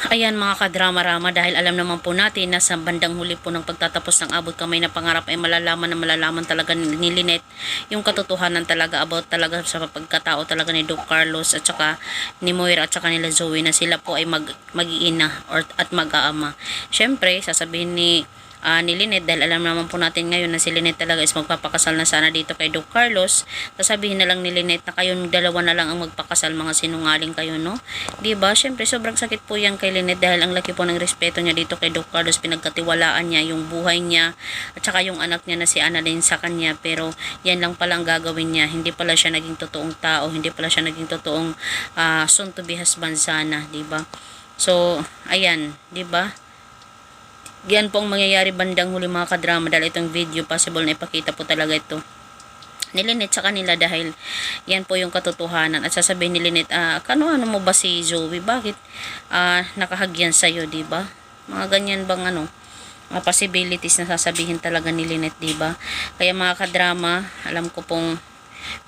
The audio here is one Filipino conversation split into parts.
Ayan mga kadrama-rama, dahil alam naman po natin na sa bandang huli po ng pagtatapos ng Abot Kamay na Pangarap ay malalaman talaga ni Lynette yung katotohanan talaga about talaga sa pagkatao talaga ni Doc Carlos at saka ni Moira at saka nila Zoe na sila po ay mag-iina at mag-aama. Syempre, sasabihin ni Lynette, dahil alam naman po natin ngayon na si Lynette talaga is magpapakasal na sana dito kay Doc Carlos. Sasabihin na lang ni Lynette na kayong dalawa na lang ang magpakasal, mga sinungaling kayo, no? Diba? Syempre, sobrang sakit po yan kay Lynette dahil ang laki po ng respeto niya dito kay Doc Carlos. Pinagkatiwalaan niya yung buhay niya at saka yung anak niya na si Annalyn sa kanya, pero yan lang pala ang gagawin niya. Hindi pala siya naging totoong tao, hindi pala siya naging totoong soon to be husband sana, diba? So, ayan, diba? Yan po ang mangyayari bandang huli mga kadrama, dahil itong video possible na ipakita po talaga ito ni Lynette sa kanila dahil yan po yung katotohanan. At sasabihin ni Lynette, ano mo ba si Zoe? Bakit nakahagyan sa'yo, diba? Mga ganyan bang possibilities na sasabihin talaga ni Lynette, diba? Kaya mga kadrama, alam ko pong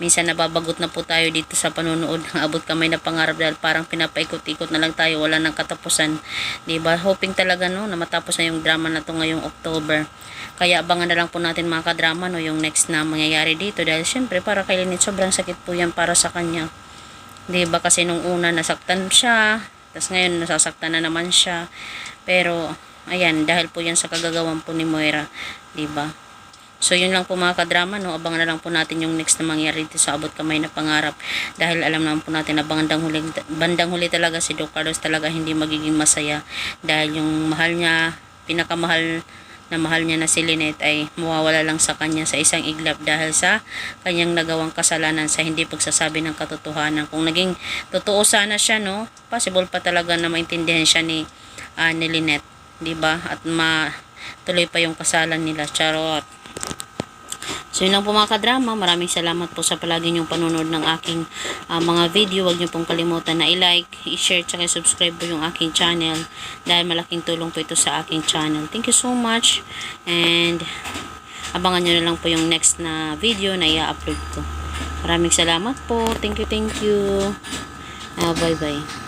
minsan nababagot na po tayo dito sa panonood ng Abot Kamay na Pangarap dahil parang pinapaikot-ikot na lang tayo, wala nang katapusan, diba? Hoping talaga na matapos na yung drama na to ngayong October. Kaya abangan na lang po natin mga kadrama yung next na mangyayari dito dahil syempre para kay Lynette sobrang sakit po yan para sa kanya, diba? Kasi nung una nasaktan siya, tapos ngayon nasasaktan na naman siya, pero ayan, dahil po yan sa kagagawan po ni Moira, diba? So, yun lang po mga kadrama, abangan na lang po natin yung next na mangyari dito sa Abot Kamay na Pangarap. Dahil alam naman po natin na bandang huli talaga si Doc Carlos talaga hindi magiging masaya. Dahil yung mahal niya, pinakamahal na mahal niya na si Lynette ay mawawala lang sa kanya sa isang iglap dahil sa kanyang nagawang kasalanan sa hindi pagsasabi ng katotohanan. Kung naging totoo sana siya, possible pa talaga na maintindihan siya ni Lynette, diba? At tuloy pa yung kasalan nila. Charot. So yun lang po mga kadrama, maraming salamat po sa palagi niyong panonood ng aking mga video. Huwag niyo pong kalimutan na i-like, i-share, at subscribe po yung aking channel dahil malaking tulong po ito sa aking channel. Thank you so much and abangan niyo na lang po yung next na video na i-upload ko. Maraming salamat po. Thank you. Bye bye.